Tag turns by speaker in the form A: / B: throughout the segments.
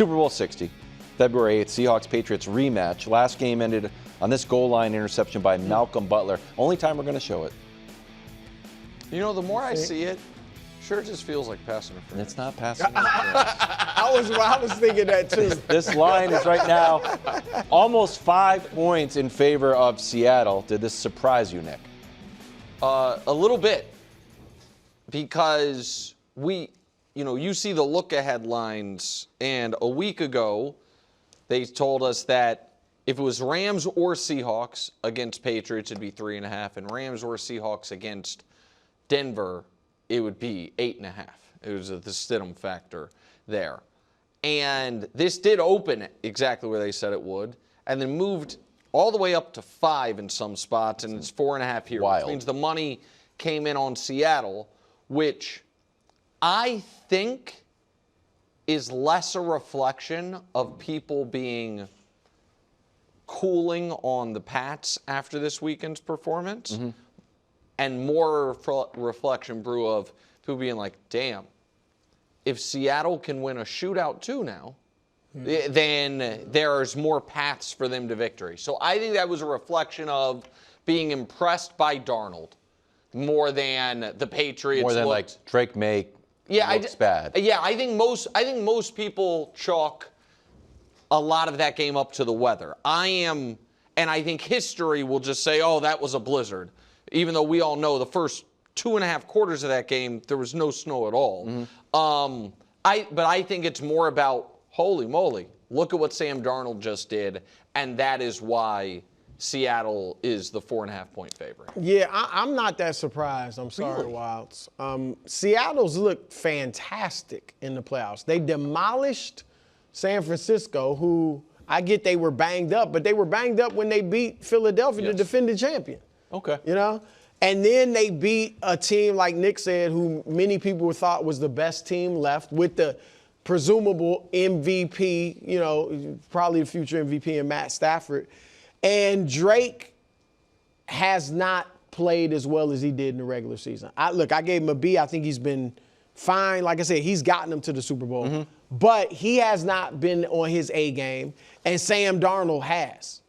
A: Super Bowl 60, February 8th, Seahawks Patriots rematch. Last game ended on this goal line interception by Malcolm Butler. Only time we're going to show it.
B: You know, the more I see it, sure just feels like pass interference.
A: It's not passing interference.
C: I was thinking that too.
A: This line is right now almost 5 points in favor of Seattle. Did this surprise you, Nick?
B: A little bit, because you see the look-ahead lines, and a week ago they told us that if it was Rams or Seahawks against Patriots, it'd be 3.5, and Rams or Seahawks against Denver, it would be 8.5. It was the Stidham factor there. And this did open exactly where they said it would, and then moved all the way up to 5 in some spots, and it's 4.5 here.
A: Wild.
B: Which means the money came in on Seattle, which I think is less a reflection of people being cooling on the Pats after this weekend's performance, and more reflection, Brew, of people being like, damn, if Seattle can win a shootout too now, then there's more paths for them to victory. So I think that was a reflection of being impressed by Darnold more than the Patriots.
A: More than like Drake May looks bad.
B: Yeah, I think most people chalk a lot of that game up to the weather. And I think history will just say, oh, that was a blizzard. Even though we all know the first 2.5 quarters of that game, there was no snow at all. But I think it's more about, holy moly, look at what Sam Darnold just did, and that is why Seattle is the 4.5-point favorite.
C: Yeah, I'm not that surprised. I'm sorry,
B: Really?
C: Wildes. Seattle's looked fantastic in the playoffs. They demolished San Francisco, who I get they were banged up, but they were banged up when they beat Philadelphia, the defending champion.
A: Okay.
C: You know? And then they beat a team, like Nick said, who many people thought was the best team left, with the presumable MVP, probably the future MVP in Matt Stafford. And Drake has not played as well as he did in the regular season. I gave him a B. I think he's been fine. Like I said, he's gotten them to the Super Bowl. But he has not been on his A game, and Sam Darnold has.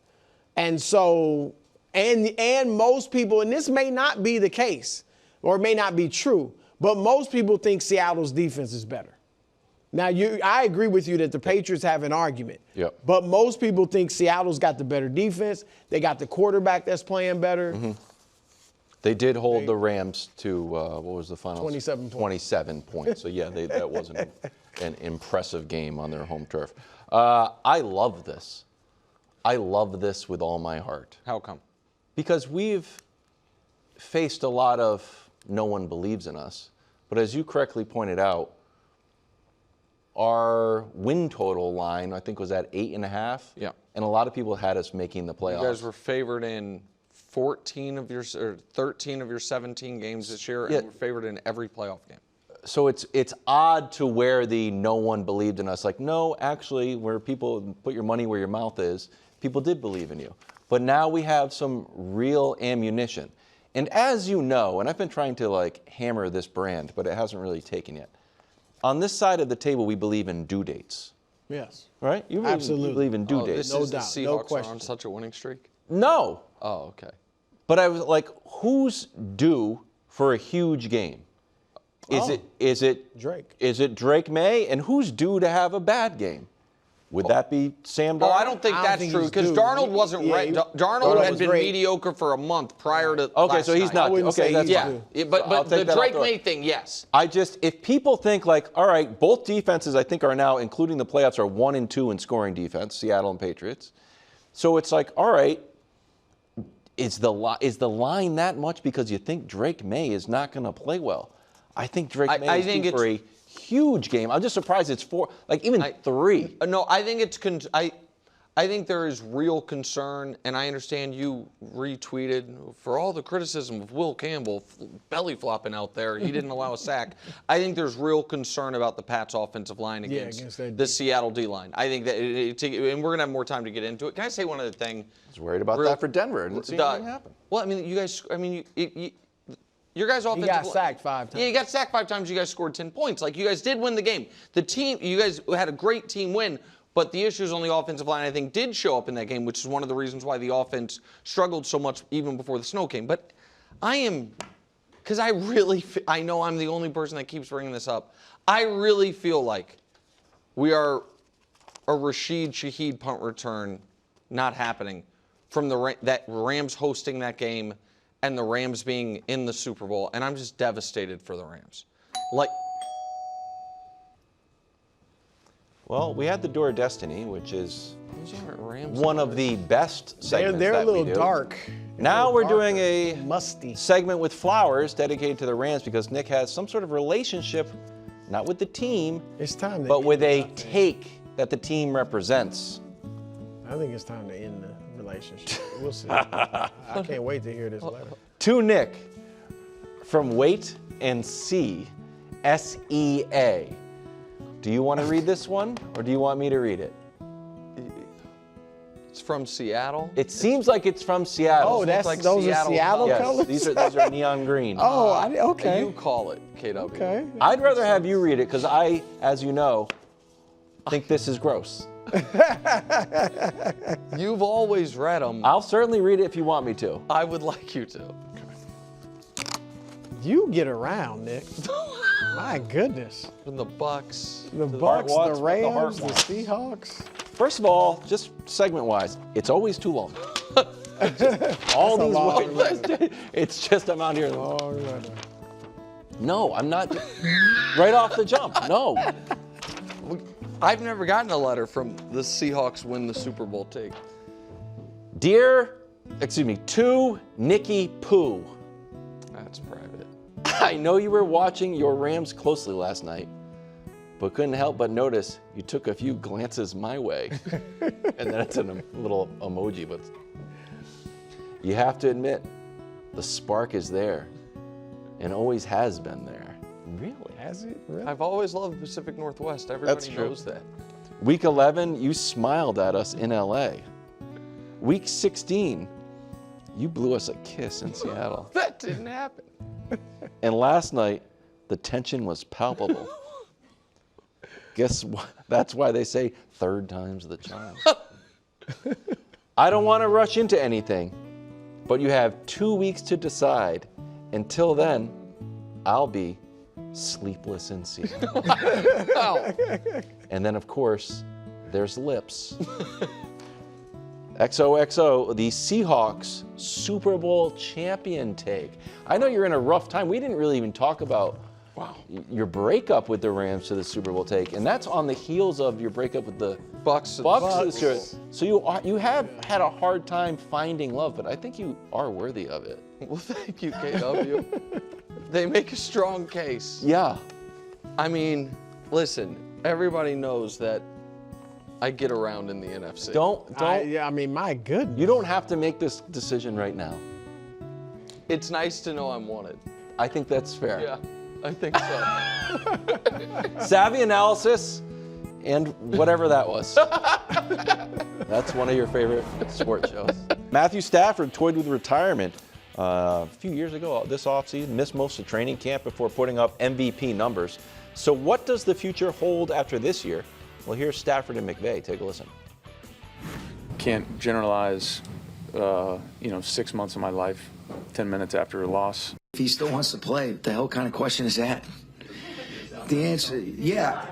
C: And so, and most people, and this may not be the case, or it may not be true, but most people think Seattle's defense is better. Now, I agree with you that the Patriots have an argument.
A: Yep.
C: But most people think Seattle's got the better defense. They got the quarterback that's playing better.
A: They did hold the Rams to, what was the final?
C: 27 points.
A: 27 points. So, yeah, that wasn't an impressive game on their home turf. I love this. I love this with all my heart.
B: How come?
A: Because we've faced a lot of no one believes in us. But as you correctly pointed out, our win total line, I think, was at 8.5.
B: Yeah.
A: And a lot of people had us making the playoffs.
B: You guys were favored in 13 of your 17 games this year, and were favored in every playoff game.
A: So it's odd to where the no one believed in us. Like, no, actually, where people put your money where your mouth is, people did believe in you. But now we have some real ammunition. And as you know, and I've been trying to hammer this brand, but it hasn't really taken yet. On this side of the table, we believe in due dates.
C: Yes.
A: Right? You
C: Absolutely.
A: believe in due dates.
C: No
B: The
C: doubt,
B: Seahawks
C: no
B: are
C: question.
B: on such a winning streak?
A: No.
B: Oh, okay.
A: But I was like, who's due for a huge game? Is it
C: Drake?
A: Is it Drake May? And who's due to have a bad game? Would that be Sam Darnold?
B: Oh, I don't think that's true, because Darnold wasn't right. Darnold had been mediocre for a month prior to last
A: so he's
B: night.
A: not. Okay, that's fine.
B: But the Drake May thing, yes.
A: If people think all right, both defenses I think are now, including the playoffs, are 1 and 2 in scoring defense, Seattle and Patriots. So it's all right, is the line that much because you think Drake May is not going to play well? I think Drake May is due for a huge game. I'm just surprised it's 4, even 3.
B: No, I think it's I think there is real concern, and I understand you retweeted for all the criticism of Will Campbell belly flopping out there. He didn't allow a sack. I think there's real concern about the Pats' offensive line against the Seattle D line. I think that, and we're gonna have more time to get into it. Can I say one other thing?
A: I was worried about that for Denver. I didn't see anything happen.
B: Well, I mean, you guys. I mean, Your guys' offensive
C: got sacked 5 times.
B: Yeah, you got sacked 5 times. You guys scored 10 points. Like, you guys did win the game. You guys had a great team win, but the issues on the offensive line, I think, did show up in that game, which is one of the reasons why the offense struggled so much even before the snow came. But because I know I'm the only person that keeps bringing this up. I really feel like we are a Rashid Shaheed punt return not happening from that Rams hosting that game and the Rams being in the Super Bowl, and I'm just devastated for the Rams.
A: Well, we had the Door of Destiny, which is
B: Those aren't Rams
A: one of the best segments
C: They're a
A: that we
C: little
A: do.
C: dark.
A: Now we're doing a
C: musty
A: segment with flowers dedicated to the Rams because Nick has some sort of relationship, not with the team,
C: It's time to
A: but
C: end
A: with a
C: it.
A: take that the team represents.
C: I think it's time to end the relationship. We'll see. I can't wait to hear this letter.
A: To Nick, from Wait and See, SEA. Do you want to read this one, or do you want me to read it?
B: It's from Seattle.
A: It seems like it's from Seattle.
C: Oh, those are Seattle
A: yes,
C: colors?
A: these are neon green.
C: Okay.
B: You call it, KW.
C: Okay.
A: I'd rather have you read it because I, as you know, think this is gross.
B: You've always read them.
A: I'll certainly read it if you want me to.
B: I would like you to.
C: You get around, Nick. My goodness.
B: From the Bucks.
C: The
A: heart
C: Bucks,
A: wants
C: the
A: what the heart
C: Rams, the
A: wants.
C: Seahawks.
A: First of all, just segment-wise, it's always too long.
C: That's
A: All
C: a
A: these
C: long
A: words, it's just I'm out here.
C: Oh, right.
A: No, I'm not. Right off the jump, no.
B: I've never gotten a letter from the Seahawks win the Super Bowl take.
A: To Nikki Pooh.
B: That's private.
A: I know you were watching your Rams closely last night, but couldn't help but notice you took a few glances my way. And then it's a little emoji, but you have to admit, the spark is there and always has been there.
C: Really? Has it? Really?
B: I've always loved the Pacific Northwest. Everybody
A: That's true.
B: knows that.
A: Week 11, you smiled at us in LA. Week 16, you blew us a kiss in Seattle.
B: That didn't happen.
A: And last night, the tension was palpable. Guess what? That's why they say third time's the charm. I don't want to rush into anything, but you have 2 weeks to decide. Until then, I'll be sleepless in Seattle. And then, of course, there's lips. XOXO, the Seahawks Super Bowl champion take. I know you're in a rough time. We didn't really even talk about your breakup with the Rams to the Super Bowl take, and that's on the heels of your breakup with the
B: Bucks.
A: Bucks. So you have had a hard time finding love, but I think you are worthy of it.
B: Well, thank you, KW. They make a strong case.
A: Yeah.
B: I mean, listen, everybody knows that I get around in the NFC.
A: Don't.
C: I mean, my goodness.
A: You don't have to make this decision right now.
B: It's nice to know I'm wanted.
A: I think that's fair.
B: Yeah, I think so.
A: Savvy analysis and whatever that was. That's one of your favorite sports shows. Matthew Stafford toyed with retirement a few years ago this offseason, missed most of training camp before putting up MVP numbers. So what does the future hold after this year? Well, here's Stafford and McVay. Take a listen.
D: Can't generalize, 6 months of my life, 10 minutes after a loss.
E: If he still wants to play, what the hell kind of question is that? The answer, yeah.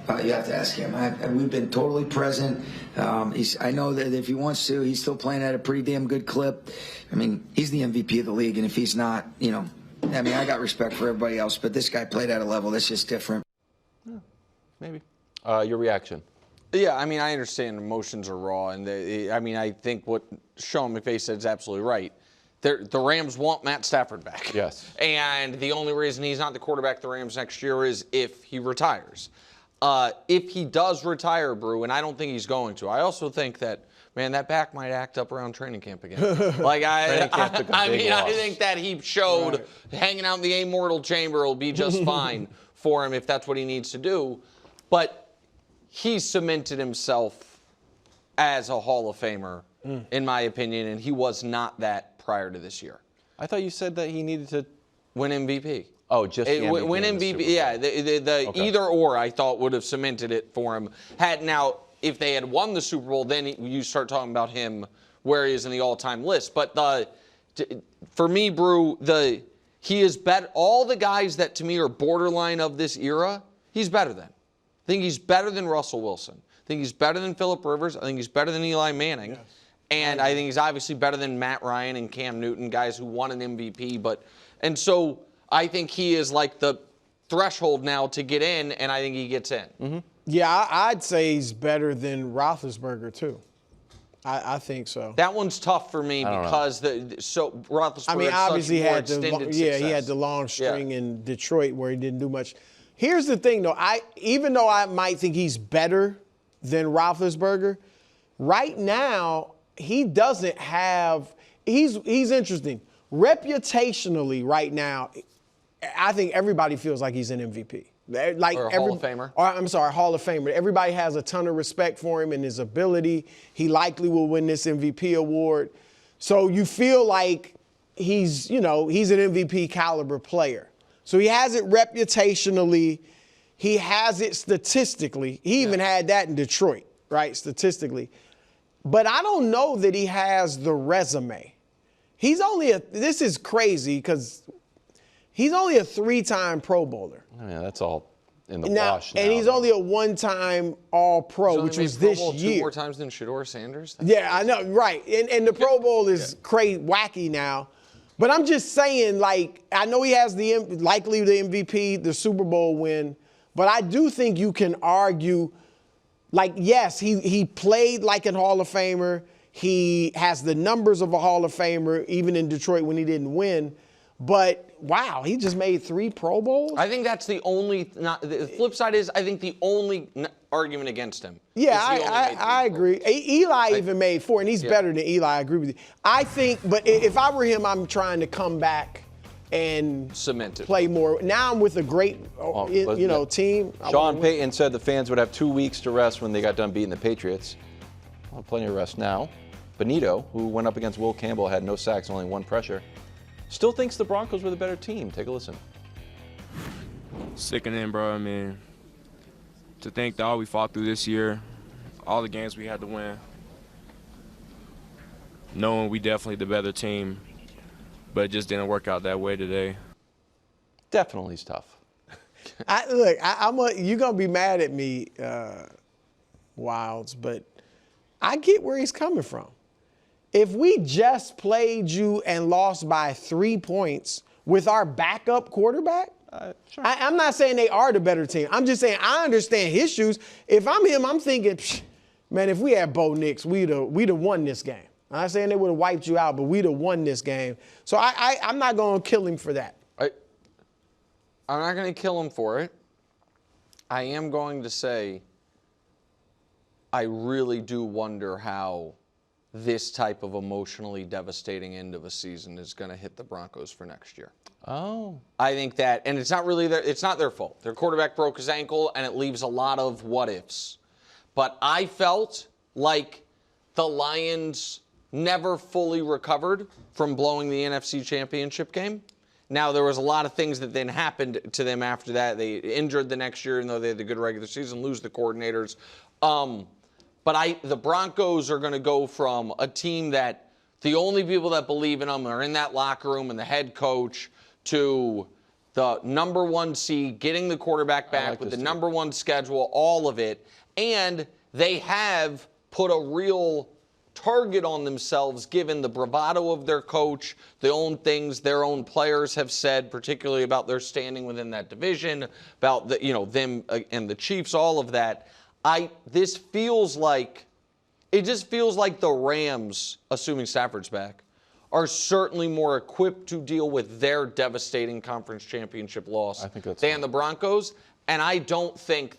E: You have to ask him. We've been totally present. I know that if he wants to, he's still playing at a pretty damn good clip. I mean, he's the MVP of the league, and if he's not, I got respect for everybody else, but this guy played at a level that's just different.
A: Yeah, maybe. Your reaction?
B: Yeah, I mean, I understand emotions are raw, and I think what Sean McVay said is absolutely right. The Rams want Matt Stafford back.
A: Yes.
B: And the only reason he's not the quarterback of the Rams next year is if he retires. If he does retire, Brew, and I don't think he's going to, I also think that, man, that back might act up around training camp again. I think that he showed hanging out in the immortal chamber will be just fine for him if that's what he needs to do. But he's cemented himself as a Hall of Famer, in my opinion, and he was not that prior to this year.
A: I thought you said that he needed to
B: Win MVP.
A: Oh, just the MVP
B: win
A: in the Super
B: MVP.
A: Bowl.
B: Yeah, the
A: Okay.
B: either or I thought would have cemented it for him. If they had won the Super Bowl, then you start talking about him where he is in the all-time list. But for me, Brew, he is better. All the guys that to me are borderline of this era, he's better than. I think he's better than Russell Wilson. I think he's better than Phillip Rivers. I think he's better than Eli Manning. Yes. And I think he's obviously better than Matt Ryan and Cam Newton, guys who won an MVP. And so I think he is like the threshold now to get in, and I think he gets in.
C: Mm-hmm. Yeah, I'd say he's better than Roethlisberger, too. I think so.
B: That one's tough for me because Roethlisberger
C: I mean, obviously
B: he
C: had the long string in Detroit where he didn't do much. Here's the thing, though. Even though I might think he's better than Roethlisberger, right now he doesn't have. He's interesting. Reputationally, right now, I think everybody feels like he's an MVP. Like
B: or a Hall of Famer.
C: Or, I'm sorry, Hall of Famer. Everybody has a ton of respect for him and his ability. He likely will win this MVP award. So you feel like he's an MVP caliber player. So he has it reputationally. He has it statistically. He even had that in Detroit, right, statistically. But I don't know that he has the resume. This is crazy because he's only a 3-time Pro Bowler.
A: I mean, that's all in the wash now.
C: And he's only a 1-time All-Pro, which was this year.
B: 2 more times than Shedeur Sanders?
C: Yeah, I know, right. And the Pro Bowl is crazy, wacky now. But I'm just saying, like, I know he has likely the MVP, the Super Bowl win, but I do think you can argue, like, yes, he played like a Hall of Famer. He has the numbers of a Hall of Famer, even in Detroit when he didn't win. But, wow, he just made 3 Pro Bowls?
B: I think that's the only the flip side is I think the only argument against him.
C: Yeah, I agree. Eli even made 4, and he's better than Eli. I agree with you. I think, but if I were him, I'm trying to come back and
B: cement it.
C: Play more. Now I'm with a great, team.
A: Sean Payton said the fans would have 2 weeks to rest when they got done beating the Patriots. Well, plenty of rest now. Benito, who went up against Will Campbell, had no sacks, only 1 pressure. Still thinks the Broncos were the better team. Take a listen.
F: Sickening, bro. I mean, to think that all we fought through this year, all the games we had to win, knowing we definitely the better team, but it just didn't work out that way today.
A: Definitely is tough.
C: You're going to be mad at me, Wildes, but I get where he's coming from. If we just played you and lost by 3 points with our backup quarterback, sure. I'm not saying they are the better team. I'm just saying I understand his shoes. If I'm him, I'm thinking, man, if we had Bo Nix, we'd have won this game. I'm not saying they would have wiped you out, but we'd have won this game. So I'm not going to kill him for that.
B: I'm not going to kill him for it. I am going to say I really do wonder how this type of emotionally devastating end of a season is going to hit the Broncos for next year.
A: Oh.
B: I think that, and it's not their fault. Their quarterback broke his ankle, and it leaves a lot of what-ifs. But I felt like the Lions never fully recovered from blowing the NFC Championship game. Now, there was a lot of things that then happened to them after that. They injured the next year, even though they had a good regular season, lose the coordinators. But the Broncos are going to go from a team that the only people that believe in them are in that locker room and the head coach to the number 1 seed, getting the quarterback back with the number 1 schedule, all of it. And they have put a real target on themselves given the bravado of their coach, the own things their own players have said, particularly about their standing within that division, about them and the Chiefs, all of that. It just feels like the Rams, assuming Stafford's back, are certainly more equipped to deal with their devastating conference championship loss than the Broncos. And I don't think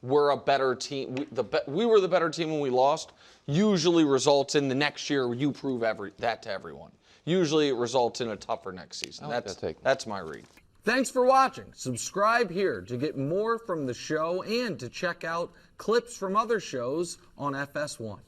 B: we're a better team. We were the better team when we lost. Usually results in the next year you prove that to everyone. Usually it results in a tougher next season. That's my read. Thanks for watching. Subscribe here to get more from the show and to check out clips from other shows on FS1.